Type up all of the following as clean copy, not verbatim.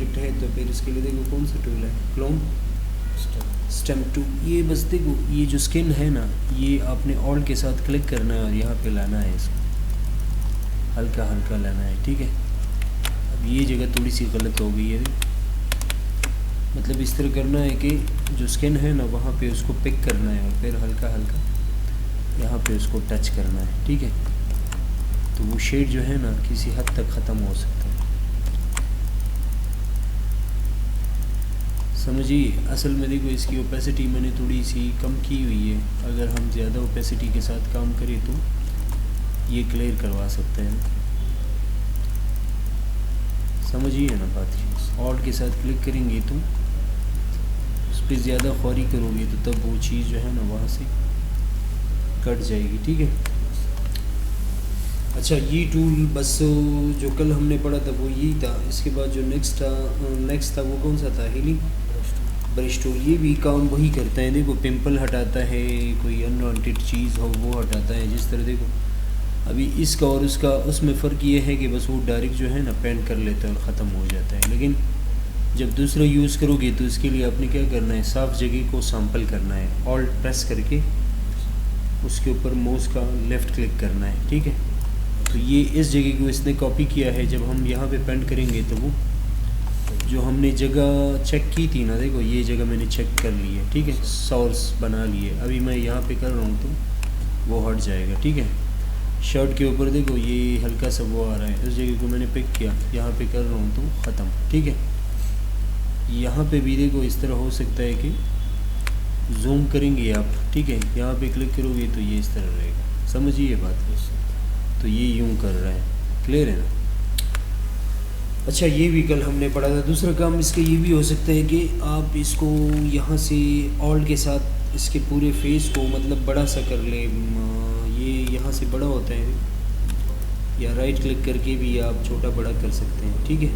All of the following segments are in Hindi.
किट है तो फिर इसके लिए देखो कौन सा टूल है, क्लोन स्टेम टूल। ये बस देखो ये जो स्किन है ना, ये आपने ऑल के साथ क्लिक करना है और यहाँ पे लाना है, इसको हल्का हल्का लाना है, ठीक है। अब ये जगह थोड़ी सी गलत हो गई है, मतलब इस तरह करना है कि जो स्किन है ना वहाँ पे उसको पिक करना है और फिर हल्का हल्का यहाँ पे उसको टच करना है, ठीक है। तो वो शेड जो है ना किसी हद तक ख़त्म हो सकता है, समझिए। असल में देखो इसकी ओपेसिटी मैंने थोड़ी सी कम की हुई है, अगर हम ज़्यादा ओपेसिटी के साथ काम करें तो ये क्लियर करवा सकते हैं, समझिए ना बात। ऑल्ट के साथ क्लिक करेंगे तो उस पर ज़्यादा ख्वारी करोगे तो तब वो चीज़ जो है ना वहाँ से कट जाएगी, ठीक है। अच्छा ये टूल बस जो कल हमने पढ़ा था वो यही था। इसके बाद जो नेक्स्ट था वो कौन सा था, हीलिंग ब्रश टूल। ये भी काम वही करता है, देखो पिंपल हटाता है, कोई अनवांटेड चीज़ हो वो हटाता है। जिस तरह देखो अभी इसका और उसका उसमें फ़र्क ये है कि बस वो डायरेक्ट जो है ना पेंट कर लेता है और ख़त्म हो जाता है, लेकिन जब दूसरा यूज़ करोगे तो इसके लिए आपने क्या करना है, साफ़ जगह को सैंपल करना है, ऑल्ट प्रेस करके उसके ऊपर माउस का लेफ़्ट क्लिक करना है, ठीक है। तो ये इस जगह को इसने कॉपी किया है, जब हम यहाँ पे पेंट करेंगे तो वो जो हमने जगह चेक की थी ना, देखो ये जगह मैंने चेक कर ली है, ठीक है, सोर्स बना लिए। अभी मैं यहाँ पे कर रहा हूँ तो वो हट जाएगा, ठीक है। शर्ट के ऊपर देखो ये हल्का सा वो आ रहा है, इस जगह को मैंने पिक किया, यहाँ पे कर रहा हूँ तो ख़त्म, ठीक है। यहाँ पे भी देखो इस तरह हो सकता है कि जूम करेंगे आप, ठीक है, यहाँ पे क्लिक करोगे तो ये इस तरह रहेगा, समझिए बात। तो ये यूँ कर रहा है, क्लियर है ना। अच्छा ये भी कल हमने पढ़ा था। दूसरा काम इसका ये भी हो सकता है कि आप इसको यहाँ से ऑल्ट के साथ इसके पूरे फेस को मतलब बड़ा सा कर ले, ये यहाँ से बड़ा होता है, या राइट क्लिक करके भी आप छोटा बड़ा कर सकते हैं, ठीक है,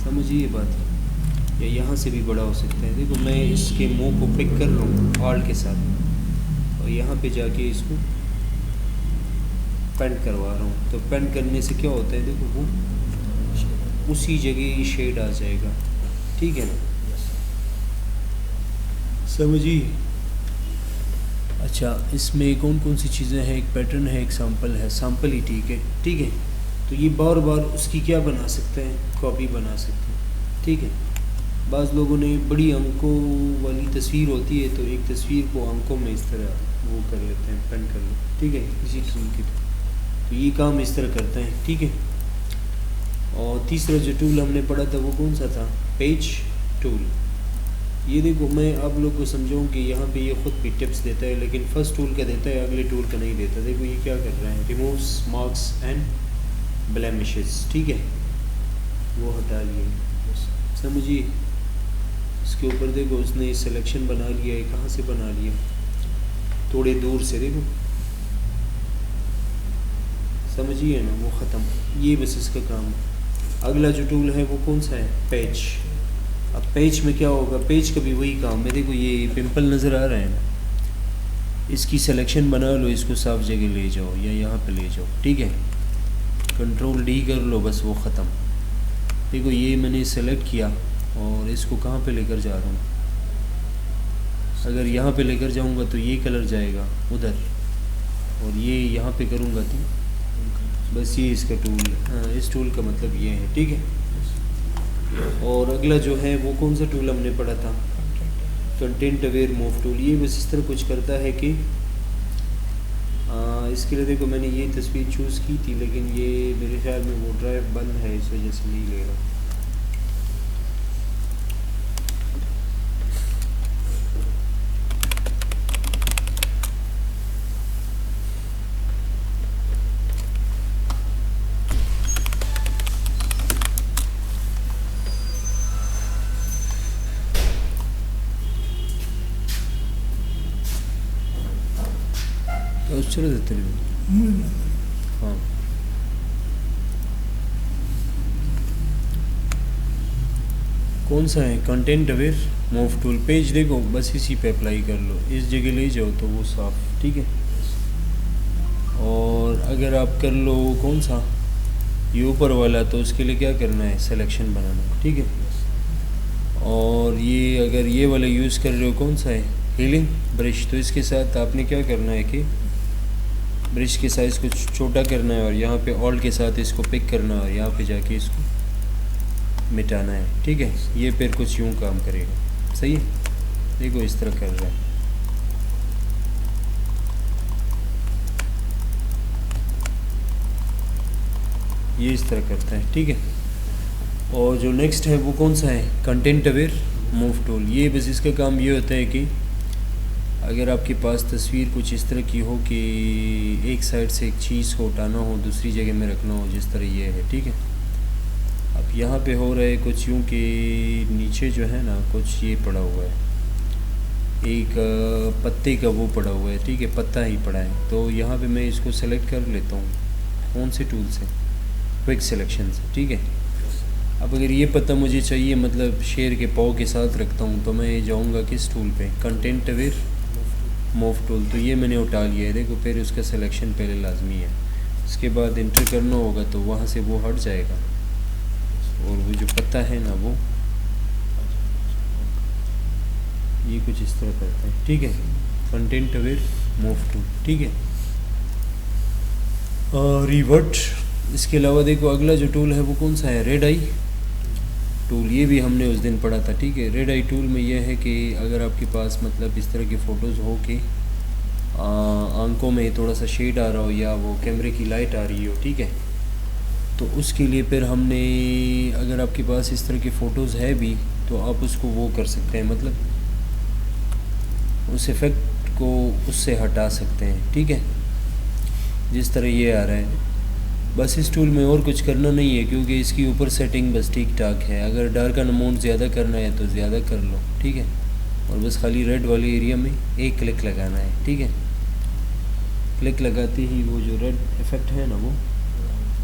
समझिए बात। या यहाँ से भी बड़ा हो सकता है। देखो मैं इसके मुंह को पिक कर रहा हूँ ऑल्ट के साथ और यहाँ पे जाके इसको पेंट करवा रहा हूँ। तो पेंट करने से क्या होता है, देखो वो उसी जगह शेड आ जाएगा, ठीक है ना, समझिए। अच्छा इसमें कौन कौन सी चीज़ें हैं, एक पैटर्न है, एक सैम्पल है, सैम्पल ही ठीक है, ठीक है। तो ये बार बार उसकी क्या बना सकते हैं, कॉपी बना सकते हैं, ठीक है। बाज़ लोगों ने बड़ी अंकों वाली तस्वीर होती है तो एक तस्वीर को अंकों में इस तरह वो कर लेते हैं, पेंट कर लेते हैं, ठीक है, इसी टूल के। तो ये काम इस तरह करते हैं, ठीक है। और तीसरा जो टूल हमने पढ़ा था वो कौन सा था, पेज टूल। ये देखो मैं आप लोग को समझाऊँ कि यहाँ पे ये ख़ुद भी टिप्स देता है, लेकिन फ़र्स्ट टूल का देता है, अगले टूल का नहीं देता। देखो ये क्या कर रहा है, रिमूव्स मार्क्स एंड ब्लेमिशेस, ठीक है, वो हटा लिए, समझिए। इसके ऊपर देखो उसने सिलेक्शन बना लिया है, कहाँ से बना लिया, थोड़े दूर से, देखो समझिए ना, वो ख़त्म। ये बस इसका काम है। अगला जो टूल है वो कौन सा है, पेज। अब पेज में क्या होगा, पेज का भी वही काम है। देखो ये पिंपल नज़र आ रहा है ना, इसकी सिलेक्शन बना लो, इसको साफ जगह ले जाओ या यहाँ पे ले जाओ, ठीक है, कंट्रोल डी कर लो, बस वो ख़त्म। देखो ये मैंने सेलेक्ट किया और इसको कहाँ पे लेकर जा रहा हूँ, अगर यहाँ पे लेकर जाऊँगा तो ये कलर जाएगा उधर, और ये यहाँ पे करूँगा तो बस ये इसका टूल है। इस टूल का मतलब ये है, ठीक है। और अगला जो है वो कौन सा टूल हमने पढ़ा था, कंटेंट अवेयर मूव टूल। ये बस इस तरह कुछ करता है कि इसके लिए देखो मैंने ये तस्वीर चूज़ की थी, लेकिन ये मेरे ख्याल में वो ड्राइव बंद है, इस वजह से नहीं ले रहा। चलो देते हैं, हाँ। कौन सा है, content aware move tool. Page देखो बस इसी पे अप्लाई कर लो, इस जगह ले जाओ तो वो साफ, ठीक है। और अगर आप कर लो कौन सा, ये ऊपर वाला, तो उसके लिए क्या करना है, सिलेक्शन बनाना है, ठीक है। और ये अगर ये वाला यूज़ कर रहे हो, कौन सा है, हीलिंग ब्रश, तो इसके साथ आपने क्या करना है कि ब्रश के साइज़ को छोटा करना है और यहाँ पे ऑल के साथ इसको पिक करना है और यहाँ पे जाके इसको मिटाना है, ठीक है। ये फिर कुछ यूँ काम करेगा, सही है। देखो इस तरह कर रहा है, ये इस तरह करता है, ठीक है। और जो नेक्स्ट है वो कौन सा है, कंटेंट अवेयर मूव टूल। ये बस इसका काम ये होता है कि अगर आपके पास तस्वीर कुछ इस तरह की हो कि एक साइड से एक चीज़ को उठाना हो, दूसरी जगह में रखना हो, जिस तरह ये है, ठीक है। अब यहाँ पे हो रहा है कुछ यूँ कि नीचे जो है ना कुछ ये पड़ा हुआ है, एक पत्ते का वो पड़ा हुआ है, ठीक है, पत्ता ही पड़ा है। तो यहाँ पे मैं इसको सेलेक्ट कर लेता हूँ, कौन से टूल से, क्विक सिलेक्शन से, ठीक है। अब अगर ये पत्ता मुझे चाहिए, मतलब शेर के पाँव के साथ रखता हूँ, तो मैं जाऊँगा किस टूल पे, कंटेंट अवेयर मूव टूल। तो ये मैंने उठा लिया है, देखो। फिर उसका सिलेक्शन पहले लाजमी है, उसके बाद इंटर करना होगा, तो वहाँ से वो हट जाएगा और वो जो पत्ता है ना वो ये कुछ इस तरह करता है, ठीक है। कंटेंट अवेयर मूव टूल, ठीक है। रिवर्ट। इसके अलावा देखो अगला जो टूल है वो कौन सा है, रेड आई टूल। ये भी हमने उस दिन पढ़ा था, ठीक है। रेड आई टूल में यह है कि अगर आपके पास मतलब इस तरह की फ़ोटोज़ हो कि आंखों में थोड़ा सा शेड आ रहा हो या वो कैमरे की लाइट आ रही हो, ठीक है, तो उसके लिए फिर हमने, अगर आपके पास इस तरह की फ़ोटोज़ है भी तो आप उसको वो कर सकते हैं, मतलब उस इफ़ेक्ट को उससे हटा सकते हैं, ठीक है। जिस तरह ये आ रहा है, बस इस टूल में और कुछ करना नहीं है, क्योंकि इसकी ऊपर सेटिंग बस ठीक ठाक है। अगर डार्क अमाउंट ज़्यादा करना है तो ज़्यादा कर लो, ठीक है। और बस खाली रेड वाले एरिया में एक क्लिक लगाना है, ठीक है। क्लिक लगाते ही वो जो रेड इफ़ेक्ट है ना वो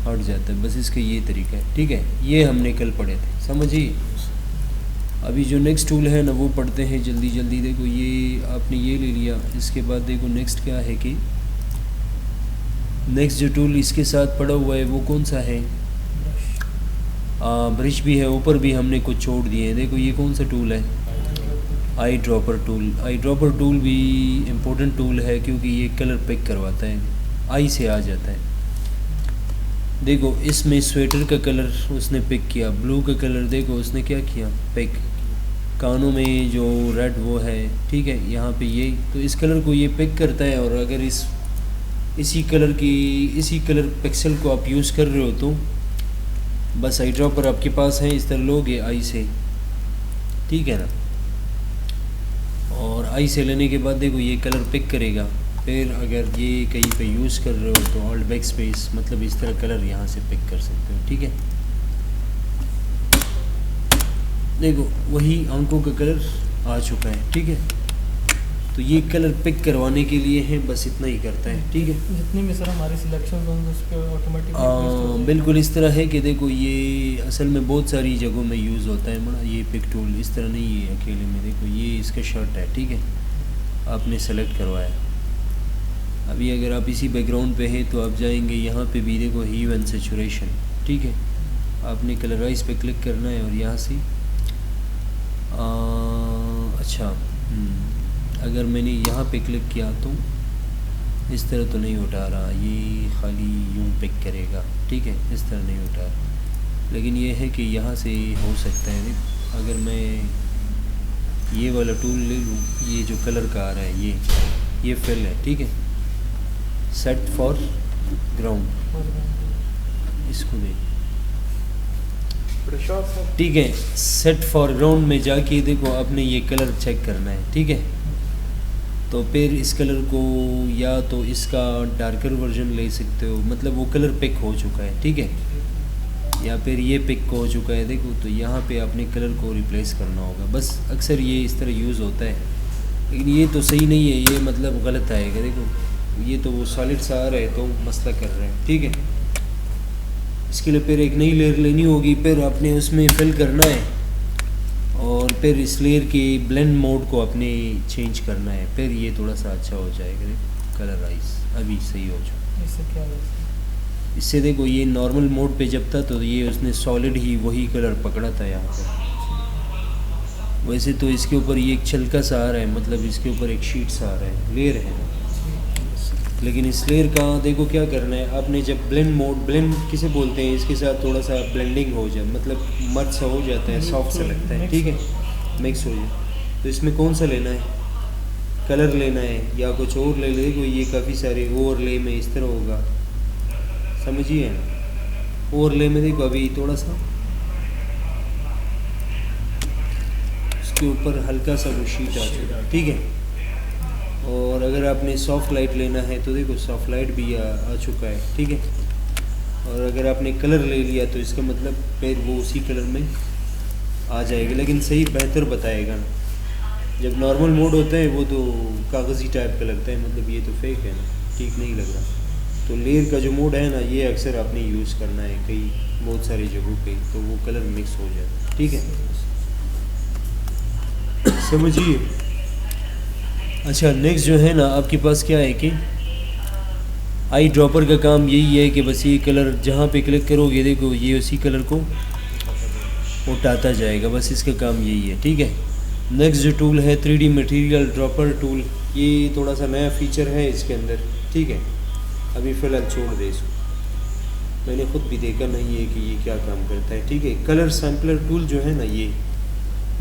हट जाता है। बस इसका ये तरीका है, ठीक है। ये हमने कल पढ़े थे, समझिए। अभी जो नेक्स्ट टूल है ना वो पढ़ते हैं जल्दी जल्दी। देखो ये आपने ये ले लिया, इसके बाद देखो नेक्स्ट क्या है कि नेक्स्ट जो टूल इसके साथ पड़ा हुआ है वो कौन सा है, ब्रश भी है, ऊपर भी हमने कुछ छोड़ दिए हैं। देखो ये कौन सा टूल है, eye dropper tool. Eye dropper tool भी इम्पोर्टेंट टूल है, क्योंकि ये कलर पिक करवाता है, आई से आ जाता है। देखो इसमें स्वेटर का कलर उसने पिक किया, ब्लू का कलर देखो उसने क्या किया, पिक। कानों में जो रेड वो है, ठीक है, यहाँ पे ये, तो इस कलर को ये पिक करता है। और अगर इसी कलर पिक्सल को आप यूज़ कर रहे हो तो बस आई ड्रॉपर आपके पास है, इस तरह लोगे आई से, ठीक है ना। और आई से लेने के बाद देखो ये कलर पिक करेगा। फिर अगर ये कहीं पे यूज़ कर रहे हो तो ऑल्ट बैक स्पेस, मतलब इस तरह कलर यहाँ से पिक कर सकते हो, ठीक है। देखो वही आंखों का कलर आ चुका है, ठीक है। तो ये कलर पिक करवाने के लिए है, बस इतना ही करता है, ठीक है। जितनी भी सर हमारी सिलेक्शन होंगे उस पर ऑटोमेटिक बिल्कुल इस तरह है कि देखो ये असल में बहुत सारी जगहों में यूज़ होता है बड़ा ये पिक टूल, इस तरह नहीं है अकेले में। देखो ये इसका शर्ट है, ठीक है, आपने सेलेक्ट करवाया। अभी अगर आप इसी बैकग्राउंड पे हैं तो आप जाएंगे यहाँ पे भी, देखो हीव एंड सैचुरेशन, ठीक है। आपने कलराइज पे क्लिक करना है और यहाँ से अच्छा अगर मैंने यहाँ पे क्लिक किया तो इस तरह तो नहीं उठा रहा, ये खाली यूँ पिक करेगा, ठीक है, इस तरह नहीं उठा रहा। लेकिन ये है कि यहाँ से हो सकता है। अगर मैं ये वाला टूल ले लूँ, ये जो कलर का आ रहा है ये फिल है, ठीक है, सेट फॉर ग्राउंड, इसको देख, ठीक है। सेट फॉर ग्राउंड में जाके देखो आपने ये कलर चेक करना है, ठीक है। तो फिर इस कलर को या तो इसका डार्कर वर्जन ले सकते हो, मतलब वो कलर पिक हो चुका है, ठीक है, या फिर ये पिक हो चुका है, देखो। तो यहाँ पे आपने कलर को रिप्लेस करना होगा। बस अक्सर ये इस तरह यूज़ होता है, लेकिन ये तो सही नहीं है, ये मतलब गलत आएगा। देखो ये तो वो सॉलिड सा आ रहा है तो मसला कर रहे हैं, ठीक है। इसके लिए फिर एक नई लेयर लेनी होगी, फिर आपने उसमें फिल करना है और फिर इस लेयर के ब्लेंड मोड को अपने चेंज करना है, फिर ये थोड़ा सा अच्छा हो जाएगा। कलर राइज अभी सही हो चुका। इससे क्या इससे देखो ये नॉर्मल मोड पे जब था तो ये उसने सॉलिड ही वही कलर पकड़ा था यहाँ पर। वैसे तो इसके ऊपर ये एक छलका सा आ रहा है, मतलब इसके ऊपर एक शीट सा आ रहा है, लेयर है ना। लेकिन इस लेयर का देखो क्या करना है आपने, जब ब्लेंड किसे बोलते हैं, इसके साथ थोड़ा सा ब्लेंडिंग हो जाए, मतलब मर्ज सा हो जाता है, सॉफ्ट सा लगता है, ठीक है, मिक्स हो जाए। तो इसमें कौन सा लेना है, कलर लेना है या कुछ और ले ले। कोई ये काफ़ी सारे ओवरले में इस तरह होगा, समझिए ना। ओवरले में देखो अभी थोड़ा सा इसके ऊपर हल्का सा वो शीट आ चुका है, ठीक है। और अगर आपने सॉफ्ट लाइट लेना है तो देखो सॉफ्ट लाइट भी आ चुका है, ठीक है। और अगर आपने कलर ले लिया तो इसका मतलब फिर वो उसी कलर में आ जाएगा, लेकिन सही बेहतर बताएगा ना। जब नॉर्मल मोड होता है वो तो कागज़ी टाइप का लगता है, मतलब ये तो फेक है ना, ठीक नहीं लग रहा। तो लेयर का जो मोड है ना, ये अक्सर आपने यूज़ करना है कई बहुत सारी जगहों पे, तो वो कलर मिक्स हो जाता है, ठीक है, समझिए। अच्छा नेक्स्ट जो है ना आपके पास क्या है कि आई ड्रॉपर का काम यही है कि बस ये कलर जहाँ पे क्लिक करोगे देखो ये उसी कलर को उठाता जाएगा, बस इसका काम यही है, ठीक है। नेक्स्ट जो टूल है 3D मटेरियल ड्रॉपर टूल, ये थोड़ा सा नया फीचर है इसके अंदर, ठीक है। अभी फ़िलहाल छोड़ दे इसको, मैंने ख़ुद भी देखा नहीं है कि ये क्या काम करता है, ठीक है। कलर सैम्पलर टूल जो है ना,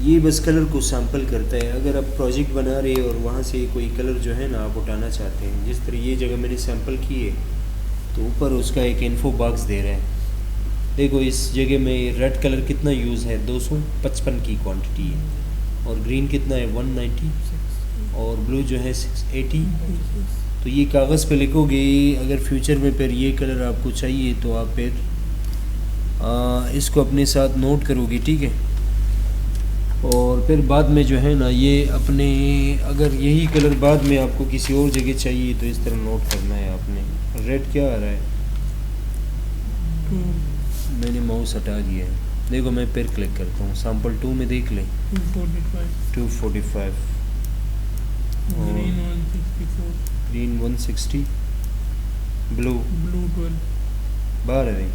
ये बस कलर को सैम्पल करता है। अगर आप प्रोजेक्ट बना रहे हो और वहाँ से कोई कलर जो है ना आप उठाना चाहते हैं, जिस तरह ये जगह मैंने सैम्पल की है तो ऊपर उसका एक इन्फो बॉक्स दे रहा है। देखो इस जगह में रेड कलर कितना यूज़ है, 255 की क्वांटिटी है, और ग्रीन कितना है 190, और ब्लू जो है 680। तो ये कागज़ पे लिखोगे, अगर फ्यूचर में फिर ये कलर आपको चाहिए तो आप फिर इसको अपने साथ नोट करोगे, ठीक है। और फिर बाद में जो है ना ये अपने, अगर यही कलर बाद में आपको किसी और जगह चाहिए तो इस तरह नोट करना है आपने। रेड क्या आ रहा है, मैंने माउस हटा दिया है, देखो मैं फिर क्लिक करता हूँ, सैम्पल 2 में देख लें 245, ग्रीन 160, ब्लू 12। बाहर है।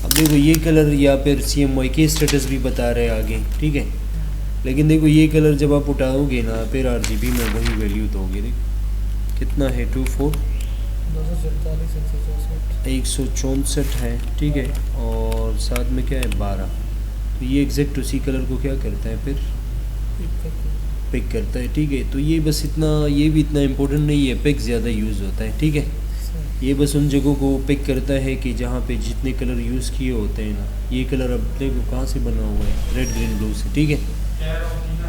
अब देखो ये कलर या फिर CMYK स्टेटस भी बता रहे हैं आगे, ठीक है। लेकिन देखो ये कलर जब आप उठाओगे ना फिर RGB में वही वैल्यू दोगे, देखो कितना है 164 है, ठीक है। और साथ में क्या है 12, तो ये एग्जैक्ट उसी कलर को क्या करता है फिर पिक करता है, ठीक है। तो ये बस इतना, ये भी इतना इम्पोर्टेंट नहीं है, पिक ज़्यादा यूज़ होता है, ठीक है। ये बस उन जगहों को पिक करता है कि जहाँ पे जितने कलर यूज़ किए होते हैं ना। ये कलर अब देखो कहाँ से बना हुआ है, रेड ग्रीन ब्लू से, ठीक है।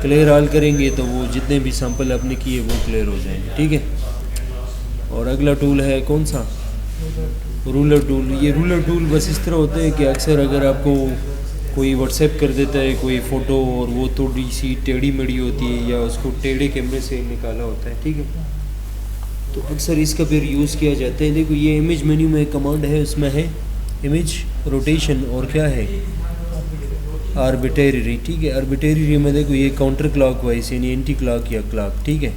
क्लियर ऑल करेंगे तो वो जितने भी सैंपल आपने किए वो क्लियर हो जाएंगे, ठीक है। और अगला टूल है कौन सा, रूलर टूल। ये रूलर टूल बस इस तरह होता है कि अक्सर अगर आपको कोई व्हाट्सएप कर देता है कोई फ़ोटो और वो थोड़ी सी टेढ़ी मेढ़ी होती है या उसको टेढ़े कैमरे से निकाला होता है, ठीक है, तो अक्सर इसका फिर यूज़ किया जाता है। देखो ये इमेज मेन्यू में कमांड है, उसमें है इमेज रोटेशन और क्या है आर्बिट्रेरी, ठीक है। आर्बिट्रेरी में देखो ये काउंटर क्लॉक वाइज यानी एंटी क्लॉक या क्लॉक, ठीक है।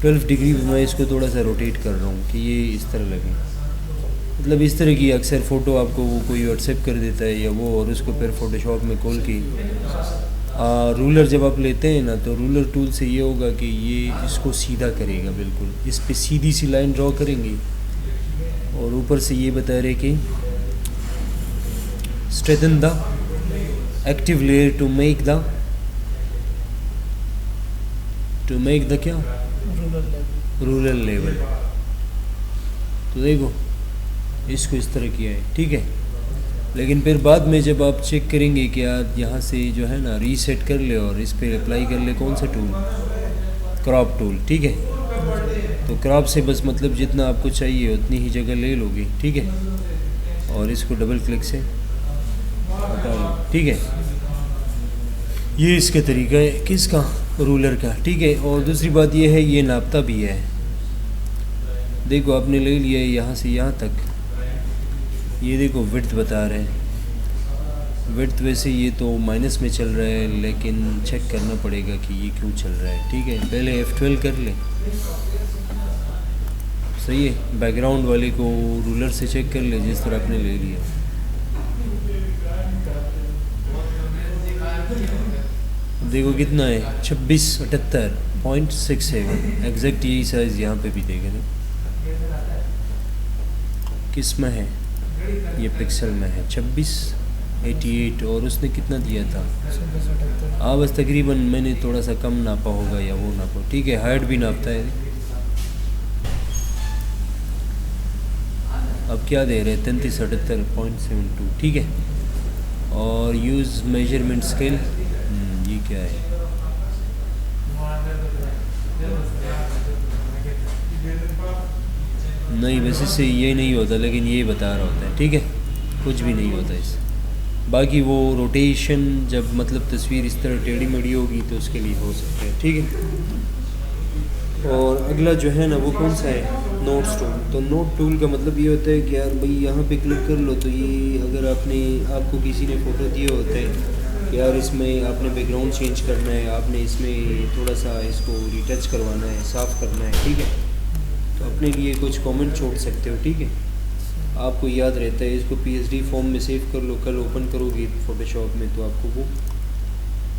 12 डिग्री मैं इसको थोड़ा सा रोटेट कर रहा हूँ कि ये इस तरह लगे, मतलब इस तरह की अक्सर फ़ोटो आपको वो कोई व्हाट्सएप कर देता है या वो, और उसको फिर फ़ोटोशॉप में खोल के रूलर जब आप लेते हैं ना तो रूलर टूल से ये होगा कि ये इसको सीधा करेगा, बिल्कुल इस पे सीधी सी लाइन ड्रॉ करेंगे। और ऊपर से ये बता रहे कि strengthen the active layer to make the क्या रूलर लेवल। तो देखो इसको इस तरह किया है, ठीक है। लेकिन फिर बाद में जब आप चेक करेंगे कि यार यहाँ से जो है ना रीसेट कर ले और इस पर अप्लाई कर ले कौन सा टूल, क्रॉप टूल, ठीक है। तो क्रॉप से बस मतलब जितना आपको चाहिए उतनी ही जगह ले लोगे, ठीक है। और इसको डबल क्लिक से हटा लो, ठीक है। ये इसका तरीका है किसका, रूलर का, ठीक है। और दूसरी बात ये है ये नापता भी है। देखो आपने ले लिया है यहाँ से यहाँ तक, ये देखो विड्थ बता रहे हैं। विड्थ वैसे ये तो माइनस में चल रहा है लेकिन चेक करना पड़ेगा कि ये क्यों चल रहा है, ठीक है। पहले F12 कर ले, सही है। बैकग्राउंड वाले को रूलर से चेक कर ले जिस तरह आपने ले लिया। देखो कितना है 2678.67 एग्जैक्ट यही साइज़ यहाँ पे भी देखे ना किस में है, ये पिक्सल में है 2688 और उसने कितना दिया था। हाँ बस तकरीबन मैंने थोड़ा सा कम नापा होगा या वो नापा, ठीक है। हाइट भी नापता है। अब क्या दे रहे हैं 3378.72, ठीक है। और यूज़ मेजरमेंट स्केल, ये क्या है, नहीं वैसे से ये नहीं होता लेकिन ये बता रहा होता है, ठीक है। कुछ भी नहीं होता इससे। बाकी वो रोटेशन जब मतलब तस्वीर इस तरह टेढ़ी मेढ़ी होगी तो उसके लिए हो सकता है, ठीक है। और अगला जो है ना वो कौन सा है, नोट्स टूल। तो नोट टूल का मतलब ये होता है कि यार भाई यहाँ पे क्लिक कर लो तो ये अगर आपको किसी ने फ़ोटो दिए होते हैं कि यार इसमें आपने बैकग्राउंड चेंज करना है, आपने इसमें थोड़ा सा इसको रिटच करवाना है, साफ़ करना है, ठीक है। तो अपने लिए कुछ कमेंट छोड़ सकते हो, ठीक है। आपको याद रहता है, इसको PSD फॉर्म में सेव कर लो, कल ओपन करोगे फ़ोटोशॉप में तो आपको वो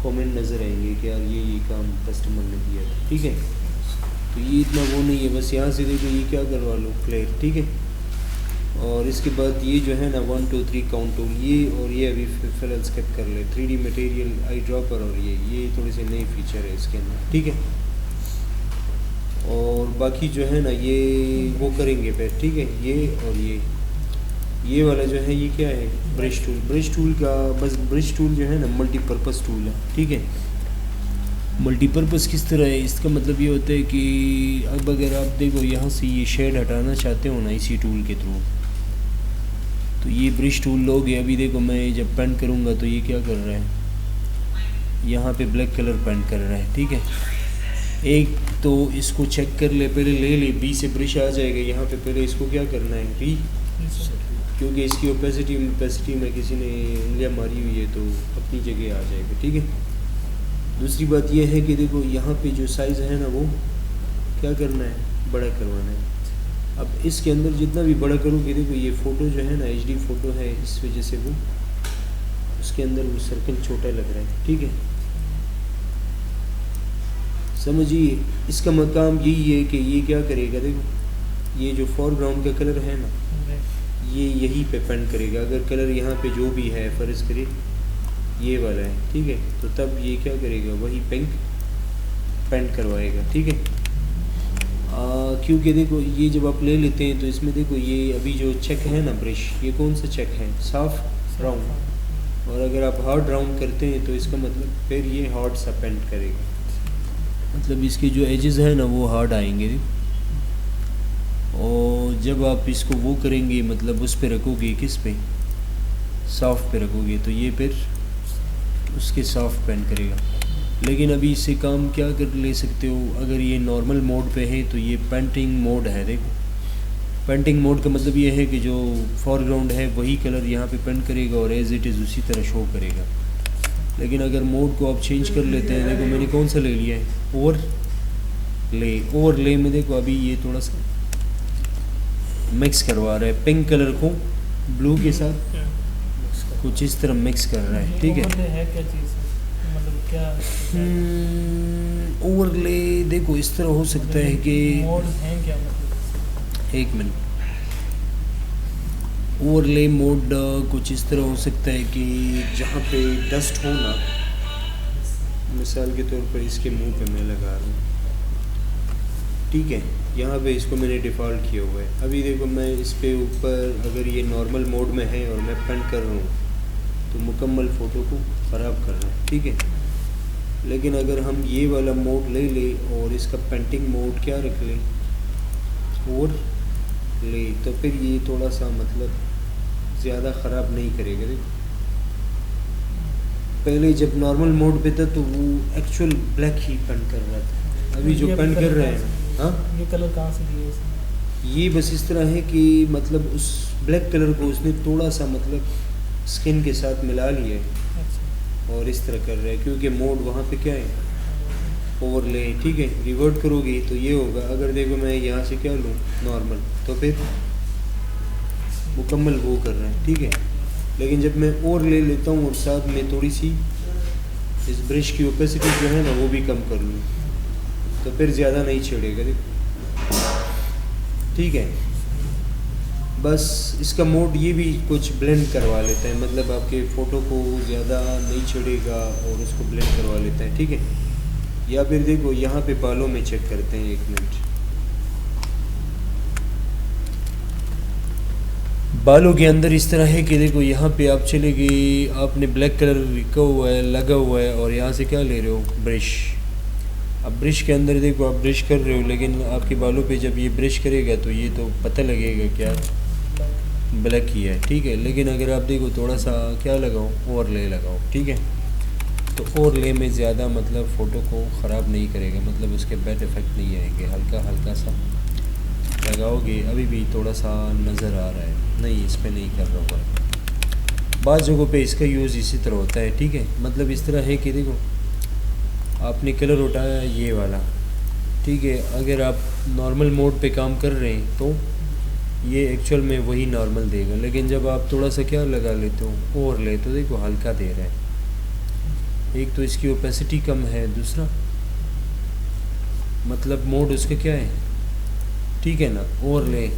कमेंट नज़र आएंगे कि यार ये काम कस्टमर ने दिया था, ठीक है। तो ये इतना वो नहीं है, बस यहाँ से देखो ये क्या करवा लो क्लियर, ठीक है। और इसके बाद ये जो है ना 1 2 3 काउंट टूल, ये और ये अभी फिलहाल स्किप कर ले। 3D मटेरियल, आई ड्रॉपर और ये थोड़े से नए फीचर है इसके अंदर, ठीक है। और बाकी जो है ना ये वो करेंगे फिर, ठीक है। ये और ये वाला जो है ये क्या है, ब्रश टूल। ब्रश टूल का बस ब्रश टूल जो है ना मल्टीपर्पज़ टूल है, ठीक है। मल्टीपर्पज़ किस तरह है, इसका मतलब ये होता है कि अब अगर आप देखो यहाँ से ये शेड हटाना चाहते हो ना इसी टूल के थ्रू, तो ये ब्रश टूल लोगे। अभी देखो मैं जब पेंट करूँगा तो ये क्या कर रहा है, यहाँ पे ब्लैक कलर पेंट कर रहा है, ठीक है। एक तो इसको चेक कर ले, पहले ले ले, बी से ब्रश आ जाएगा यहाँ पे, पहले इसको क्या करना है क्योंकि इसकी ओपेसिटी में किसी ने उंगलियाँ मारी हुई है तो अपनी जगह आ जाएगा, ठीक है। दूसरी बात यह है कि देखो यहाँ पे जो साइज़ है ना वो क्या करना है, बड़ा करवाना है। अब इसके अंदर जितना भी बड़ा करोगे, देखो ये फ़ोटो जो है ना HD फ़ोटो है, इस वजह से वो उसके अंदर वो सर्कल छोटा लग रहा है, ठीक है। समझिए इसका मकाम यही है कि ये क्या करेगा, देखो ये जो फोरग्राउंड का कलर है ना ये यहीं पे पेंट करेगा। अगर कलर यहाँ पे जो भी है फ़र्ज़ करिए ये वाला है, ठीक है, तो तब ये क्या करेगा, वही पिंक पेंट करवाएगा, ठीक है। क्योंकि देखो ये जब आप ले लेते हैं तो इसमें देखो ये अभी जो चेक है ना ब्रश, ये कौन सा चेक है, सॉफ्ट राउंड। और अगर आप हार्ड राउंड करते हैं तो इसका मतलब फिर ये हार्ड सा पेंट करेगा, मतलब इसके जो एजेस हैं ना वो हार्ड आएंगे। और जब आप इसको वो करेंगे मतलब उस पे रखोगे, किस पे, सॉफ्ट पे रखोगे तो ये फिर उसके सॉफ्ट पेंट करेगा। लेकिन अभी इससे काम क्या कर ले सकते हो, अगर ये नॉर्मल मोड पे है तो ये पेंटिंग मोड है। देखो पेंटिंग मोड का मतलब ये है कि जो फॉरग्राउंड है वही कलर यहाँ पे पेंट करेगा और एज इट इज़ उसी तरह शो करेगा। लेकिन अगर मोड को आप चेंज कर लेते हैं, देखो मैंने कौन सा ले लिया है, ओवरले में देखो अभी ये थोड़ा सा मिक्स करवा रहा है, पिंक कलर को ब्लू के साथ कुछ इस तरह मिक्स कर रहा है, ठीक है। क्या चीज़ मतलब क्या ओवरले देखो इस तरह हो सकता है कि मोड हैं क्या, मतलब एक मिनट, ओवरले मोड कुछ इस तरह हो सकता है कि जहाँ पे डस्ट हो ना, मिसाल के तौर पर इसके मुंह पे मैं लगा रहा हूँ, ठीक है, यहाँ पे इसको मैंने डिफ़ॉल्ट किया हुआ है। अभी देखो मैं इस पे ऊपर अगर ये नॉर्मल मोड में है और मैं पेंट कर रहा हूँ तो मुकम्मल फ़ोटो को ख़राब कर रहा है, ठीक है। लेकिन अगर हम ये वाला मोड ले ले और इसका पेंटिंग मोड क्या रख लें और ले, तो फिर ये थोड़ा सा मतलब ज़्यादा ख़राब नहीं करेगा। देखो पहले जब नॉर्मल मोड पे था तो वो एक्चुअल ब्लैक ही पेंट कर रहा था, अभी जो पेंट कर रहे हैं हाँ, ये कलर कहाँ से दिए इसने? ये बस इस तरह है कि मतलब उस ब्लैक कलर को उसने थोड़ा सा मतलब स्किन के साथ मिला लिया है अच्छा। और इस तरह कर रहा है, क्योंकि मोड वहाँ पे क्या है ओवरले, ठीक है। रिवर्ट करोगे तो ये होगा। अगर देखो मैं यहाँ से क्या लूँ नॉर्मल, तो फिर मुकम्मल वो कर रहा है, ठीक है। लेकिन जब मैं ओवरले लेता हूँ और साथ में थोड़ी सी इस ब्रश की ओपेसिटी जो है ना वो भी कम कर लूँ, तो फिर ज़्यादा नहीं छेड़ेगा, देखो, ठीक है। बस इसका मोड ये भी कुछ ब्लेंड करवा लेता है, मतलब आपके फ़ोटो को ज़्यादा नहीं छेड़ेगा और उसको ब्लेंड करवा लेता है, ठीक है। या फिर देखो यहाँ पे बालों में चेक करते हैं, 1 मिनट। बालों के अंदर इस तरह है कि देखो यहाँ पे आप चले गए, आपने ब्लैक कलर लिखा हुआ है, लगा हुआ है, और यहाँ से क्या ले रहे हो, ब्रश। अब ब्रश के अंदर देखो आप ब्रश कर रहे हो, लेकिन आपके बालों पे जब ये ब्रश करेगा तो ये तो पता लगेगा क्या ब्लैक ही है, ठीक है। लेकिन अगर आप देखो थोड़ा सा क्या लगाओ, ओवरले लगाओ, ठीक है, तो ओवरले में ज़्यादा मतलब फ़ोटो को ख़राब नहीं करेगा, मतलब उसके बैड इफ़ेक्ट नहीं आएंगे। हल्का हल्का सा लगाओगे, अभी भी थोड़ा सा नज़र आ रहा है, नहीं इस पर नहीं कर रहा हुआ। बाज़ जगहों पे इसका यूज़ इसी तरह होता है, ठीक है। मतलब इस तरह है कि देखो आपने कलर उठाया ये वाला, ठीक है। अगर आप नॉर्मल मोड पे काम कर रहे हैं तो ये एक्चुअल में वही नॉर्मल देगा, लेकिन जब आप थोड़ा सा क्या लगा लेते हो, ओवरले, तो देखो हल्का दे रहा है। एक तो इसकी ओपेसिटी कम है, दूसरा मतलब मोड उसका क्या है, ठीक है ना, ओवरले।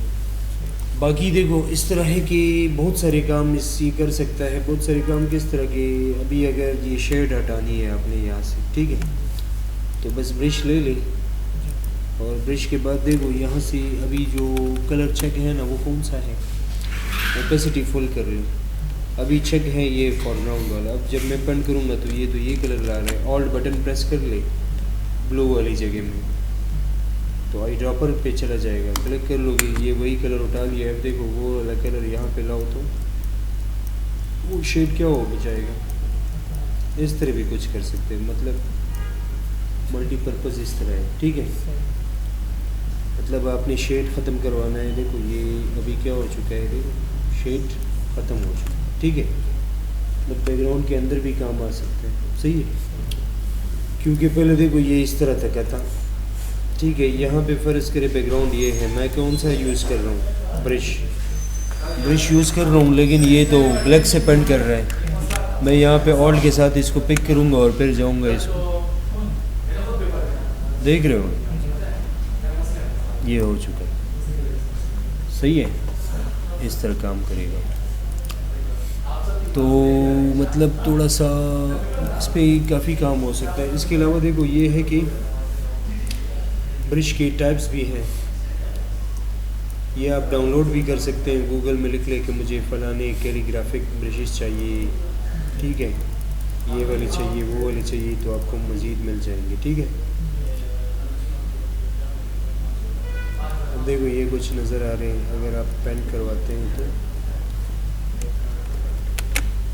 बाकी देखो इस तरह है कि बहुत सारे काम इससे कर सकता है। बहुत सारे काम किस तरह के, अभी अगर ये शेड हटानी है आपने यहाँ से, ठीक है, तो बस ब्रश ले ले, और ब्रश के बाद देखो यहाँ से अभी जो कलर चेक है ना वो कौन सा है, ओपेसिटी फुल कर रहे हो। अभी चेक है ये फॉरग्राउंड वाला। अब जब मैं पेंट करूँगा तो ये कलर ला रहा है। ऑल्ट बटन प्रेस कर ले ब्लू वाली जगह में, तो आई ड्रॉपर पे चला जाएगा, क्लिक कर लोगे, ये वही कलर उठा लिया। अब देखो वो वाला कलर यहाँ पे लाओ तो वो शेड क्या हो जाएगा। इस तरह भी कुछ कर सकते हैं, मतलब मल्टीपर्पज़ इस तरह है, ठीक है। मतलब आपने शेड ख़त्म करवाना है, देखो ये अभी क्या हो चुका है, देखो शेड ख़त्म हो चुका है, ठीक है। मतलब बैकग्राउंड के अंदर भी काम आ सकते हैं, सही है। क्योंकि पहले देखो ये इस तरह तक था, ठीक है। यहाँ पे फ़र्ज़ करे बैकग्राउंड ये है, मैं कौन सा यूज़ कर रहा हूँ, ब्रश यूज़ कर रहा हूँ, लेकिन ये तो ब्लैक से पेंट कर रहा है। मैं यहाँ पे ऑल्ट के साथ इसको पिक करूँगा और फिर जाऊँगा इसको, देख रहे हो ये हो चुका है, सही है। इस तरह काम करेगा तो मतलब थोड़ा सा इस पर काफ़ी काम हो सकता है। इसके अलावा देखो ये है कि ब्रश के टाइप्स भी हैं, ये आप डाउनलोड भी कर सकते हैं। गूगल में लिख ले कि मुझे फ़लाने कैलीग्राफिक ब्रशेस चाहिए, ठीक है, ये वाले चाहिए, वो वाले चाहिए, तो आपको मज़ीद मिल जाएंगे, ठीक है। अब देखो ये कुछ नज़र आ रहे हैं, अगर आप पेंट करवाते हैं तो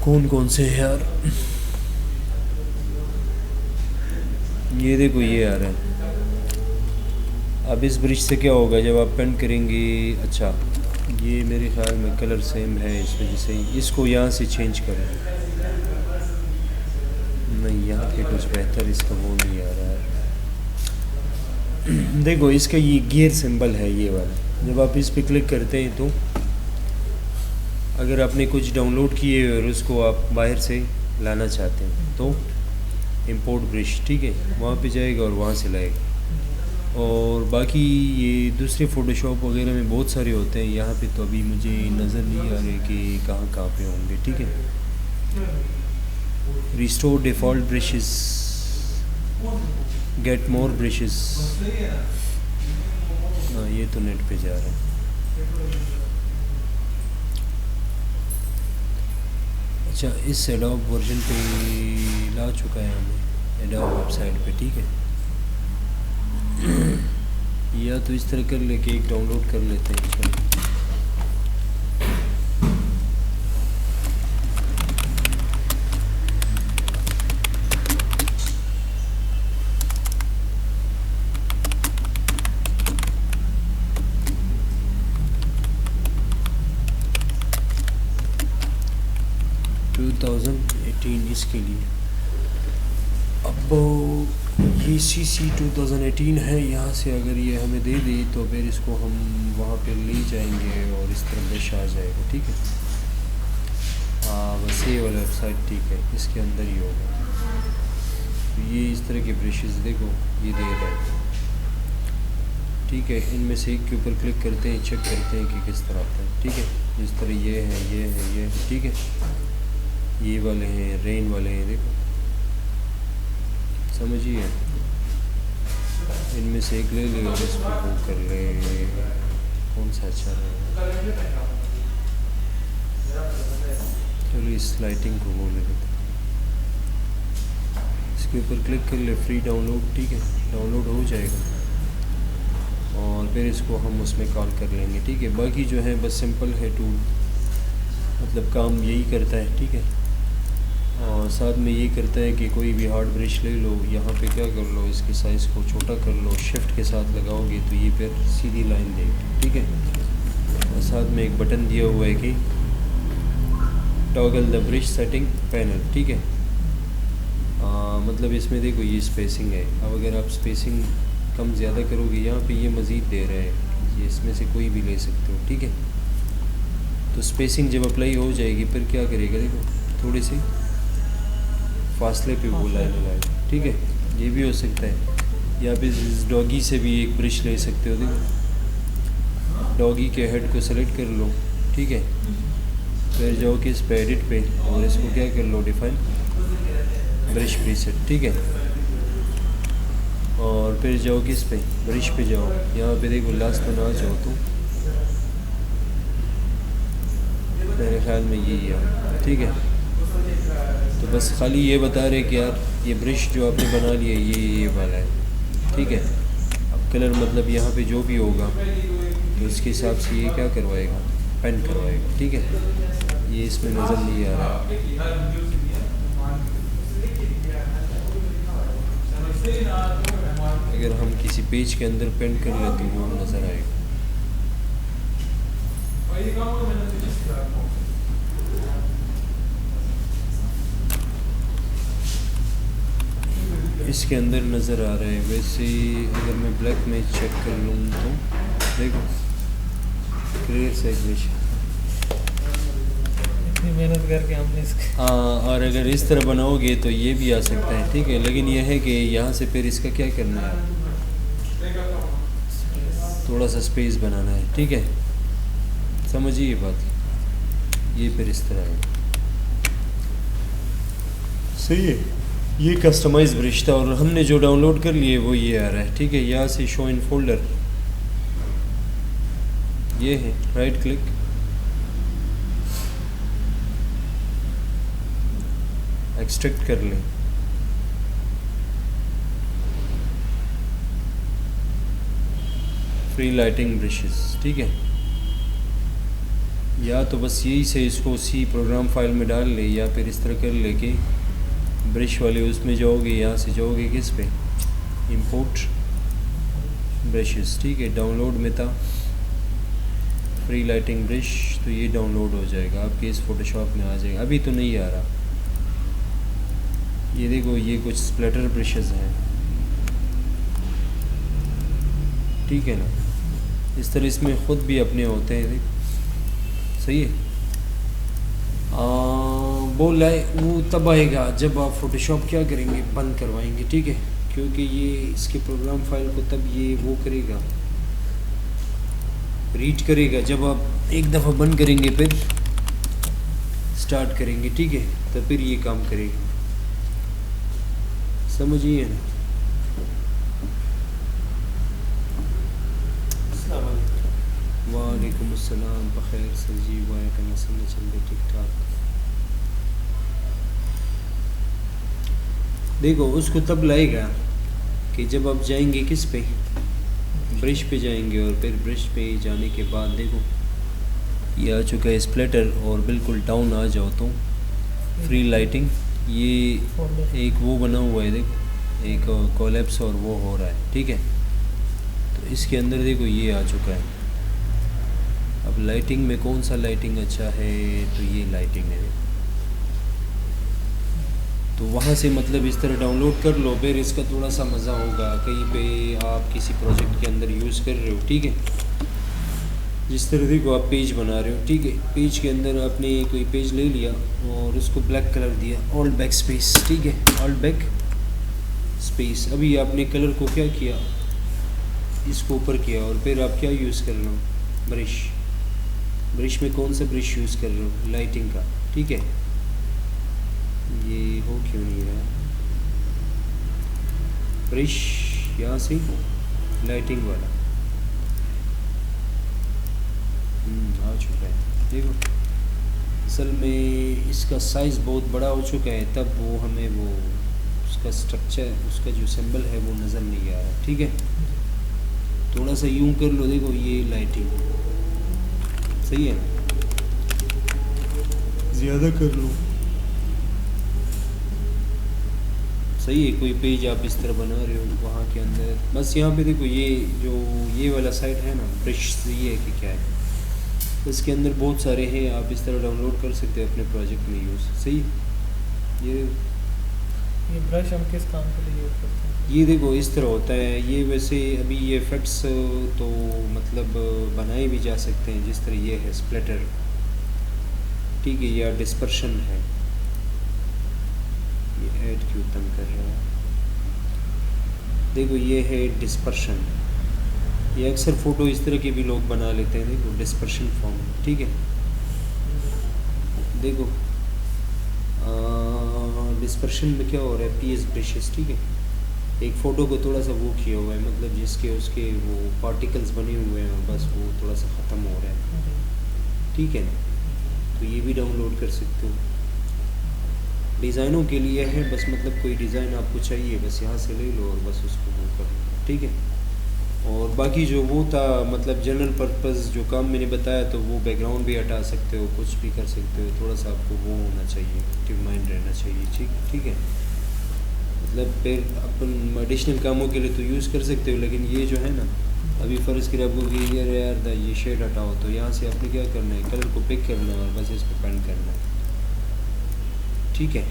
कौन कौन से है यार, ये देखो ये आ रहा है। अब इस ब्रश से क्या होगा जब आप पेंट करेंगे, अच्छा ये मेरे ख्याल में कलर सेम है, इस वजह से इसको यहाँ से चेंज करें। नहीं यहाँ पे कुछ बेहतर इसका वो नहीं आ रहा है। देखो इसका ये गियर सिंबल है ये वाला, जब आप इस पे क्लिक करते हैं तो अगर आपने कुछ डाउनलोड किए और उसको आप बाहर से लाना चाहते हैं तो इंपोर्ट ब्रश, ठीक है, वहाँ पे जाएगा और वहाँ से लाएगा। और बाकी ये दूसरे फ़ोटोशॉप वगैरह में बहुत सारे होते हैं, यहाँ पे तो अभी मुझे नज़र नहीं आ रहे कि कहाँ कहाँ पे होंगे, ठीक है। Restore default brushes, get more brushes, हाँ ये तो नेट पे जा रहा है। अच्छा इस एडोब वर्जन पे ला चुका है हमें एडोब वेबसाइट पे, ठीक है। या तो इस तरह कर ले कि एक डाउनलोड कर लेते हैं इसको। इसके लिए अब ये CC 2018 है। यहाँ से अगर ये हमें दे दी तो फिर इसको हम वहाँ पे ले जाएंगे और इस तरह ब्रश आ जाएगा, ठीक है। हाँ बस ये वाला वेबसाइट ठीक है, इसके अंदर ही होगा। तो ये इस तरह के ब्रशेज़ देखो ये दे रहा है, ठीक है। इनमें से एक के ऊपर क्लिक करते हैं, चेक करते हैं कि किस तरह आता है, ठीक है। जिस तरह ये है, ये है, ये है, ठीक है। ये वाले हैं, रेन वाले हैं, देखो समझिए। इनमें से एक ले ले और इसको वो कर ले, कौन सा अच्छा रहेगा। चलो इस लाइटिंग को वो ले लेते हैं, इसके ऊपर क्लिक कर ले, फ्री डाउनलोड, ठीक है। डाउनलोड हो जाएगा और फिर इसको हम उसमें कॉल कर लेंगे, ठीक है। बाकी जो है बस सिंपल है टूल, मतलब काम यही करता है, ठीक है। और साथ में ये करता है कि कोई भी हार्ड ब्रश ले लो, यहाँ पे क्या कर लो, इसके साइज़ को छोटा कर लो, शिफ्ट के साथ लगाओगे तो ये फिर सीधी लाइन देगी, ठीक है। और साथ में एक बटन दिया हुआ है कि toggle the brush setting panel, ठीक है। मतलब इसमें देखो ये स्पेसिंग है। अब अगर आप स्पेसिंग कम ज़्यादा करोगे, यहाँ पे ये मज़ीद दे रहा है, ये इसमें से कोई भी ले सकते हो, ठीक है। तो स्पेसिंग जब अप्लाई हो जाएगी फिर क्या करेगा, देखो थोड़ी सी फासले पे वो लाइन लगाएगा, ठीक है। ये भी हो सकता है। या फिर इस डॉगी से भी एक ब्रश ले सकते हो, देखो डॉगी के हेड को सेलेक्ट कर लो, ठीक है। फिर जाओ कि इस पे एडिट पे और इसको क्या कर लो, डिफाइन ब्रश प्रीसेट, ठीक है। और फिर जाओ कि इस पे ब्रश पे जाओ, यहाँ पे देखो लास्ट में ना जाओ तो मेरे ख्याल में यही है, ठीक है। तो बस खाली ये बता रहे कि यार ये ब्रश जो आपने बना लिया ये वाला है, ठीक है। अब कलर मतलब यहाँ पे जो भी होगा तो उसके हिसाब से ये क्या करवाएगा, पेन करवाएगा, ठीक है। ये इसमें नज़र नहीं आ रहा है। अगर हम किसी पेज के अंदर पेन कर लेते हैं वो नज़र आएगा। इसके अंदर नज़र आ रहा है। वैसे अगर मैं ब्लैक में चेक कर लूँ तो देखो क्लियर से इंग्लिश, इतनी मेहनत करके हमने इसका हाँ। और अगर इस तरह बनाओगे तो ये भी आ सकता है, ठीक है। लेकिन यह है कि यहाँ से फिर इसका क्या करना है, थोड़ा सा स्पेस बनाना है, ठीक है। समझिए ये बात, ये फिर इस तरह है, सही है। ये कस्टमाइज ब्रश था और हमने जो डाउनलोड कर लिए वो ये आ रहा है, ठीक है। यहाँ से शो इन फोल्डर ये है, राइट क्लिक, एक्सट्रैक्ट कर लें, फ्री लाइटिंग ब्रशेस, ठीक है। या तो बस यही से इसको सी प्रोग्राम फाइल में डाल ले, या फिर इस तरह कर ले कि ब्रश वाले उसमें जाओगे, यहाँ से जाओगे किस पे, इंपोर्ट ब्रशेस, ठीक है। डाउनलोड में था फ्री लाइटिंग ब्रश, तो ये डाउनलोड हो जाएगा आपके इस फोटोशॉप में आ जाएगा। अभी तो नहीं आ रहा। ये देखो ये कुछ स्प्लेटर ब्रशेस हैं, ठीक है ना। इस तरह इसमें ख़ुद भी अपने होते हैं, देख सही है। बोल रहा है वो तब आएगा जब आप फ़ोटोशॉप क्या करेंगे, बंद करवाएंगे, ठीक है। क्योंकि ये इसके प्रोग्राम फाइल को तब ये वो करेगा, रीड करेगा जब आप एक दफ़ा बंद करेंगे फिर स्टार्ट करेंगे, ठीक है। तो फिर ये काम करेगा, समझिए ना। वालेकुम अस्सलाम, बखैर सर जी, वालेकुम अस्सलाम, चल रहे ठीक ठाक। देखो उसको तब लाएगा कि जब आप जाएंगे किस पे, ब्रश पे जाएंगे, और फिर ब्रश पे जाने के बाद देखो ये आ चुका है स्प्लिटर, और बिल्कुल डाउन आ जाओ तो फ्री लाइटिंग, ये एक वो बना हुआ है, देखो एक कोलैप्स और वो हो रहा है, ठीक है। तो इसके अंदर देखो ये आ चुका है। अब लाइटिंग में कौन सा लाइटिंग अच्छा है, तो ये लाइटिंग है, तो वहाँ से मतलब इस तरह डाउनलोड कर लो, फिर इसका थोड़ा सा मज़ा होगा कहीं पे आप किसी प्रोजेक्ट के अंदर यूज़ कर रहे हो, ठीक है। जिस तरह देखो आप पेज बना रहे हो, ठीक है, पेज के अंदर आपने कोई पेज ले लिया और उसको ब्लैक कलर दिया, ऑल्ट बैक स्पेस, ठीक है, ऑल्ट बैक स्पेस। अभी आपने कलर को क्या किया, इसको ऊपर किया, और फिर आप क्या यूज़ कर रहे हो, ब्रश। ब्रश में कौन सा ब्रश यूज़ कर रहे हो, लाइटिंग का, ठीक है। ये हो क्यों नहीं रहा, ब्रश यहाँ से लाइटिंग वाला आ चुका है। देखो असल में इसका साइज़ बहुत बड़ा हो चुका है, तब वो हमें वो उसका स्ट्रक्चर, उसका जो सिंबल है वो नज़र नहीं आ रहा, ठीक है। थोड़ा सा यूं कर लो, देखो ये लाइटिंग सही है ना, ज़्यादा कर लो, सही है। कोई पेज आप इस तरह बना रहे हो वहाँ के अंदर, बस यहाँ पे देखो ये जो ये वाला साइट है ना, ब्रश ये है कि क्या है, इसके अंदर बहुत सारे हैं, आप इस तरह डाउनलोड कर सकते हैं अपने प्रोजेक्ट में यूज़, सही है। ये ब्रश हम किस काम के लिए यूज़ करते हैं? ये देखो इस तरह होता है ये, वैसे अभी ये इफेक्ट्स तो मतलब बनाए भी जा सकते हैं, जिस तरह ये है स्प्लिटर, ठीक है, या डिस्पर्शन है। ये ऐड क्यों तंग कर रहा है, देखो ये है डिस्पर्शन, ये अक्सर फ़ोटो इस तरह के भी लोग बना लेते हैं, देखो डिस्पर्शन फॉर्म, ठीक है। देखो डिस्पर्शन में क्या हो रहा है, पीएस ब्रशेस, ठीक है, एक फ़ोटो को थोड़ा सा वो किया हुआ है, मतलब जिसके उसके वो पार्टिकल्स बने हुए हैं, बस वो थोड़ा सा ख़त्म हो रहा है, ठीक है ना। तो ये भी डाउनलोड कर सकते हो, डिज़ाइनों के लिए है, बस मतलब कोई डिज़ाइन आपको चाहिए बस यहाँ से ले लो और बस उसको वो कर लो, ठीक है। और बाकी जो वो था मतलब जनरल पर्पस जो काम मैंने बताया, तो वो बैकग्राउंड भी हटा सकते हो, कुछ भी कर सकते हो, थोड़ा सा आपको वो होना चाहिए, एक्टिव माइंड रहना चाहिए, ठीक है। मतलब फिर अपन एडिशनल कामों के लिए तो यूज़ कर सकते हो, लेकिन ये जो है ना, अभी फ़र्ज़ करें आपको कि यार ये शेड हटाओ, तो यहाँ से आपने क्या करना है, कलर को पिक करना है और बस इस पर पेंट करना है, ठीक है।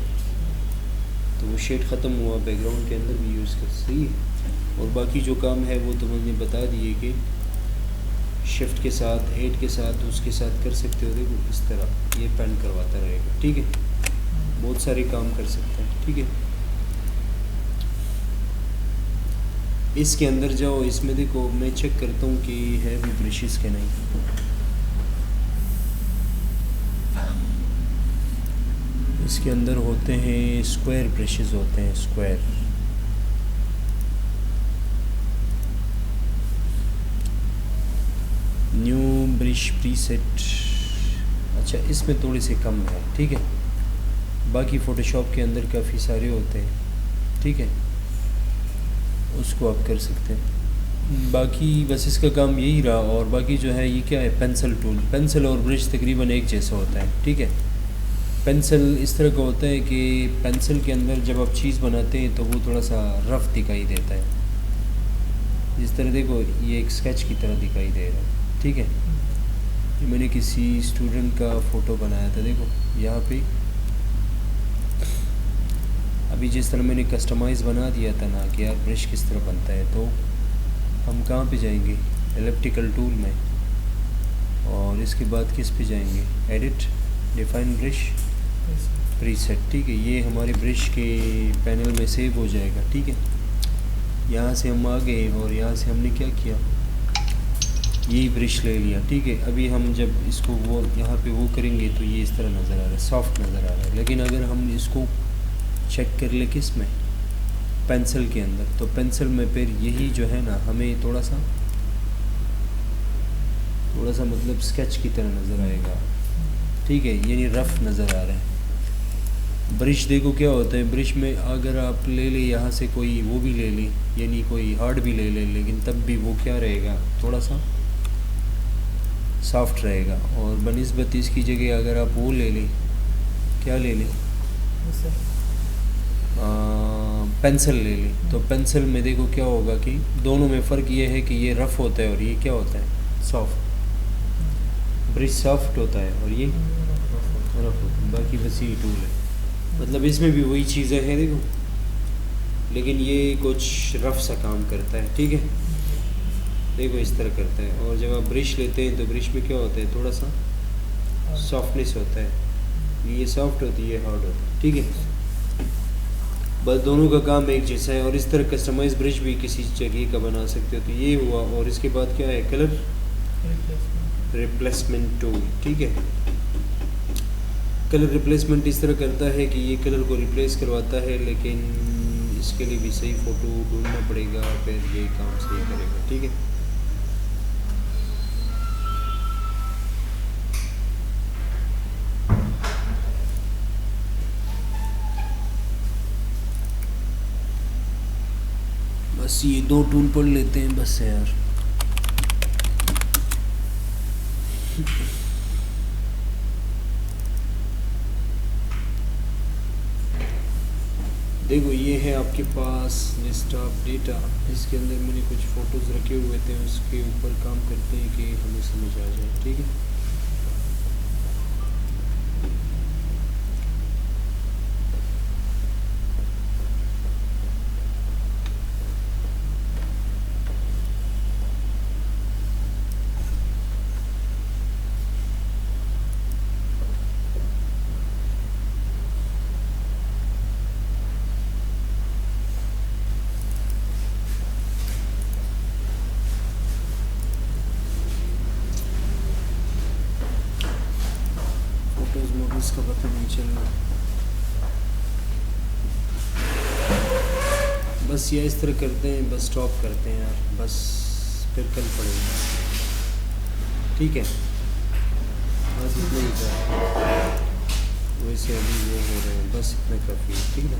तो वो शेड ख़त्म हुआ, बैकग्राउंड के अंदर भी यूज़ कर सही है। और बाकी जो काम है वो तो मैंने बता दिए कि शिफ्ट के साथ, ऐड के साथ, उसके साथ कर सकते हो, देखो इस तरह ये पेंट करवाता रहेगा, ठीक है। बहुत सारे काम कर सकते हैं, ठीक है। इसके अंदर जाओ, इसमें देखो मैं चेक करता हूँ कि है भी ब्रशेस के नहीं। इसके अंदर होते हैं स्क्वायर ब्रशेस होते हैं, स्क्वायर, न्यू ब्रश प्रीसेट, अच्छा इसमें थोड़ी से कम है, ठीक है। बाकी फ़ोटोशॉप के अंदर काफ़ी सारे होते हैं, ठीक है, उसको आप कर सकते हैं। बाकी बस इसका काम यही रहा। और बाकी जो है ये क्या है, पेंसिल टूल, पेंसिल और ब्रश तकरीबन एक जैसा होता है, ठीक है। पेंसिल इस तरह का होता है कि पेंसिल के अंदर जब आप चीज़ बनाते हैं तो वो थोड़ा सा रफ़ दिखाई देता है, जिस तरह देखो ये एक स्केच की तरह दिखाई दे रहा है, ठीक है। ये मैंने किसी स्टूडेंट का फ़ोटो बनाया था, देखो यहाँ पे अभी जिस तरह मैंने कस्टमाइज़ बना दिया था ना कि यार ब्रश किस तरह बनता है, तो हम कहाँ पे जाएंगे, एलिप्टिकल टूल में, और इसके बाद किस पे जाएंगे, एडिट, डिफाइन ब्रश प्रीसेट, ठीक है। ये हमारे ब्रश के पैनल में सेव हो जाएगा, ठीक है। यहाँ से हम आ गए और यहाँ से हमने क्या किया, यही ब्रश ले लिया, ठीक है। अभी हम जब इसको वो यहाँ पे वो करेंगे तो ये इस तरह नज़र आ रहा है, सॉफ्ट नज़र आ रहा है। लेकिन अगर हम इसको चेक कर ले किस में, पेंसिल के अंदर, तो पेंसिल में फिर यही जो है ना हमें थोड़ा सा मतलब स्केच की तरह नज़र आएगा, ठीक है, यानी रफ़ नज़र आ रहा है। ब्रश देखो क्या होता है, ब्रश में अगर आप ले लें यहाँ से कोई वो भी ले लें, यानी कोई हार्ड भी ले लें, लेकिन तब भी वो क्या रहेगा, थोड़ा सा सॉफ्ट रहेगा। और बनिस्बत इसकी जगह अगर आप वो ले लें, क्या ले लें, पेंसिल ले लें, तो पेंसिल में देखो क्या होगा कि दोनों में फ़र्क ये है कि ये रफ़ होता है और ये क्या होता है, सॉफ्ट। ब्रश सॉफ्ट होता है और ये रफ़ होता है, बाकी बस यही टूल है। मतलब इसमें भी वही चीज़ें हैं देखो, लेकिन ये कुछ रफ सा काम करता है, ठीक है। देखो इस तरह करता है, और जब आप ब्रश लेते हैं तो ब्रश में क्या होता है, थोड़ा सा सॉफ्टनेस होता है, ये सॉफ्ट होती है, ये हार्ड होता है, ठीक है। बस दोनों का काम एक जैसा है। और इस तरह कस्टमाइज ब्रश भी किसी जगह का बना सकते हो, तो ये हुआ। और इसके बाद क्या है, कलर रिप्लेसमेंट टूल, ठीक है। कलर रिप्लेसमेंट इस तरह करता है कि ये कलर को रिप्लेस करवाता है, लेकिन इसके लिए भी सही फ़ोटो ढूंढना पड़ेगा, फिर ये काम सही करेगा, ठीक है। बस ये 2 टूल पढ़ लेते हैं बस यार। देखो ये है आपके पास लिस्ट ऑफ डेटा, इसके अंदर मैंने कुछ फ़ोटोज़ रखे हुए थे, उसके ऊपर काम करते हैं कि हमें समझ आ जाए, ठीक है। मोटर्स का पता नहीं चल रहा। बस ये इस तरह करते हैं, बस स्टॉप करते हैं यार, बस फिर कल पड़ेगा, ठीक है। बस इतना ही था, वैसे अभी वो हो रहे हैं, बस इतना काफ़ी है, ठीक है।